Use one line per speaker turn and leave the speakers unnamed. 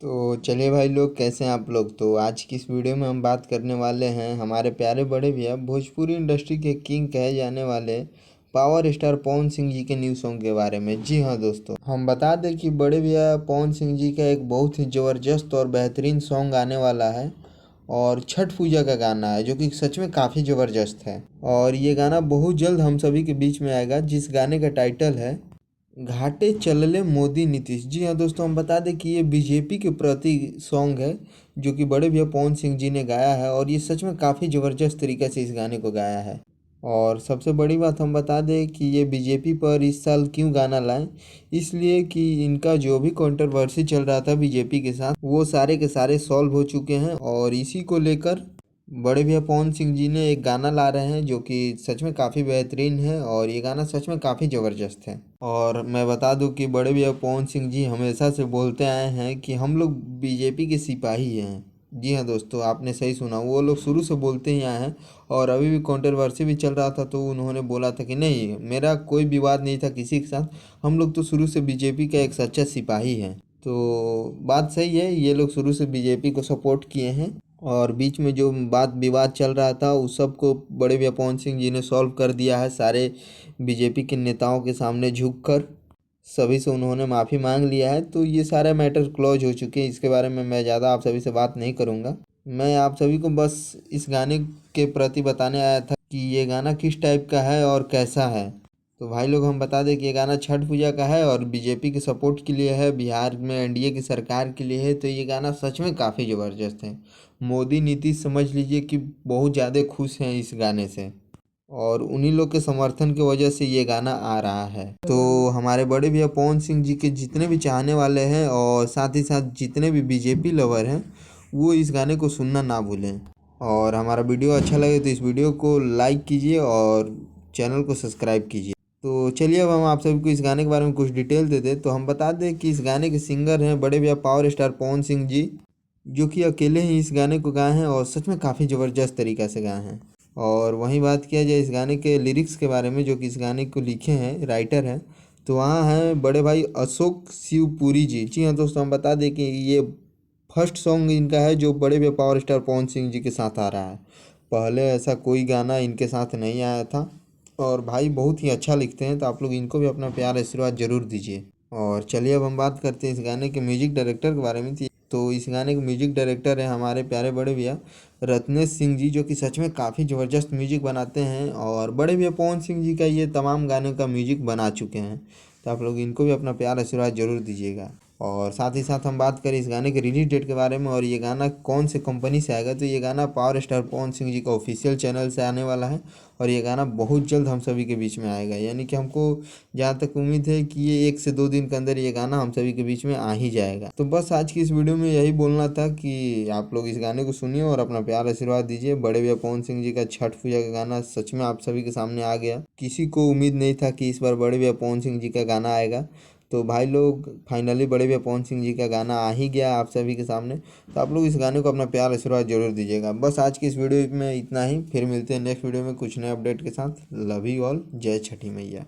तो चलिए भाई लोग, कैसे हैं आप लोग। तो आज की इस वीडियो में हम बात करने वाले हैं हमारे प्यारे बड़े भैया भोजपुरी इंडस्ट्री के किंग कहे जाने वाले पावर स्टार पवन सिंह जी के न्यू सॉन्ग के बारे में। जी हाँ दोस्तों, हम बता दें कि बड़े भैया पवन सिंह जी का एक बहुत ही ज़बरदस्त और बेहतरीन सॉन्ग आने वाला है और छठ पूजा का गाना है, जो कि सच में काफ़ी ज़बरदस्त है। और ये गाना बहुत जल्द हम सभी के बीच में आएगा, जिस गाने का टाइटल है घाटे चलले मोदी नीतीश। जी हाँ दोस्तों, हम बता दें कि ये बीजेपी के प्रति सॉन्ग है, जो कि बड़े भैया पवन सिंह जी ने गाया है और ये सच में काफ़ी ज़बरदस्त तरीके से इस गाने को गाया है। और सबसे बड़ी बात हम बता दें कि ये बीजेपी पर इस साल क्यों गाना लाए, इसलिए कि इनका जो भी कंट्रोवर्सी चल रहा था बीजेपी के साथ, वो सारे के सारे सॉल्व हो चुके हैं। और इसी को लेकर बड़े भैया पवन सिंह जी ने एक गाना ला रहे हैं, जो कि सच में काफ़ी बेहतरीन है और ये गाना सच में काफ़ी ज़बरदस्त है। और मैं बता दूं कि बड़े भैया पवन सिंह जी हमेशा से बोलते आए हैं कि हम लोग बीजेपी के सिपाही हैं। जी हाँ दोस्तों, आपने सही सुना, वो लोग शुरू से बोलते ही आए हैं। और अभी भी कंट्रोवर्सी भी चल रहा था तो उन्होंने बोला था कि नहीं, मेरा कोई विवाद नहीं था किसी के साथ, हम लोग तो शुरू से बीजेपी का एक सच्चा सिपाही हैं। तो बात सही है, ये लोग शुरू से बीजेपी को सपोर्ट किए हैं। और बीच में जो बात विवाद चल रहा था उस सब को बड़े भैया पवन सिंह जी ने सॉल्व कर दिया है। सारे बीजेपी के नेताओं के सामने झुककर सभी से उन्होंने माफ़ी मांग लिया है। तो ये सारे मैटर क्लोज हो चुके हैं, इसके बारे में मैं ज़्यादा आप सभी से बात नहीं करूँगा। मैं आप सभी को बस इस गाने के प्रति बताने आया था कि ये गाना किस टाइप का है और कैसा है। तो भाई लोग, हम बता दें कि ये गाना छठ पूजा का है और बीजेपी के सपोर्ट के लिए है, बिहार में एनडीए की सरकार के लिए है। तो ये गाना सच में काफ़ी ज़बरदस्त है। मोदी नीतीश समझ लीजिए कि बहुत ज़्यादा खुश हैं इस गाने से और उन्हीं लोग के समर्थन की वजह से ये गाना आ रहा है। तो हमारे बड़े भैया पवन सिंह जी के जितने भी चाहने वाले हैं और साथ ही साथ जितने भी बीजेपी लवर हैं, वो इस गाने को सुनना ना भूलें। और हमारा वीडियो अच्छा लगे तो इस वीडियो को लाइक कीजिए और चैनल को सब्सक्राइब कीजिए। तो चलिए, अब हम आप सभी को इस गाने के बारे में कुछ डिटेल दे दें। तो हम बता दें कि इस गाने के सिंगर हैं बड़े भैया पावर स्टार पवन सिंह जी, जो कि अकेले ही इस गाने को गाए हैं और सच में काफ़ी ज़बरदस्त तरीक़ा से गाए हैं। और वहीं बात किया जाए इस गाने के लिरिक्स के बारे में, जो कि इस गाने को लिखे हैं, राइटर हैं, तो वहाँ हैं बड़े भाई अशोक शिवपुरी जी। जी हाँ दोस्तों, हम बता दें कि ये फर्स्ट सॉन्ग इनका है जो बड़े भैया पावर स्टार पवन सिंह जी के साथ आ रहा है। पहले ऐसा कोई गाना इनके साथ नहीं आया था। और भाई बहुत ही अच्छा लिखते हैं, तो आप लोग इनको भी अपना प्यार आशीर्वाद ज़रूर दीजिए। और चलिए, अब हम बात करते हैं इस गाने के म्यूजिक डायरेक्टर के बारे में। तो इस गाने के म्यूजिक डायरेक्टर हैं हमारे प्यारे बड़े भैया रत्नेश सिंह जी, जो कि सच में काफ़ी ज़बरदस्त म्यूजिक बनाते हैं और बड़े भैया पवन सिंह जी का ये तमाम गानों का म्यूजिक बना चुके हैं। तो आप लोग इनको भी अपना प्यार आशीर्वाद ज़रूर दीजिएगा। और साथ ही साथ हम बात करें इस गाने के रिलीज डेट के बारे में और ये गाना कौन से कंपनी से आएगा, तो ये गाना पावर स्टार पवन सिंह जी का ऑफिशियल चैनल से आने वाला है। और ये गाना बहुत जल्द हम सभी के बीच में आएगा, यानी कि हमको जहाँ तक उम्मीद है कि ये 1 से 2 दिन के अंदर ये गाना हम सभी के बीच में आ ही जाएगा। तो बस आज की इस वीडियो में यही बोलना था कि आप लोग इस गाने को सुनिए और अपना प्यार आशीर्वाद दीजिए। बड़े भैया पवन सिंह जी का छठ पूजा का गाना सच में आप सभी के सामने आ गया। किसी को उम्मीद नहीं था कि इस बार बड़े भैया पवन सिंह जी का गाना आएगा। तो भाई लोग, फाइनली बड़े भैया पवन सिंह जी का गाना आ ही गया आप सभी के सामने। तो आप लोग इस गाने को अपना प्यार आशीर्वाद जरूर दीजिएगा। बस आज की इस वीडियो में इतना ही, फिर मिलते हैं नेक्स्ट वीडियो में कुछ नए अपडेट के साथ। लव यू ऑल, जय छठी मैया।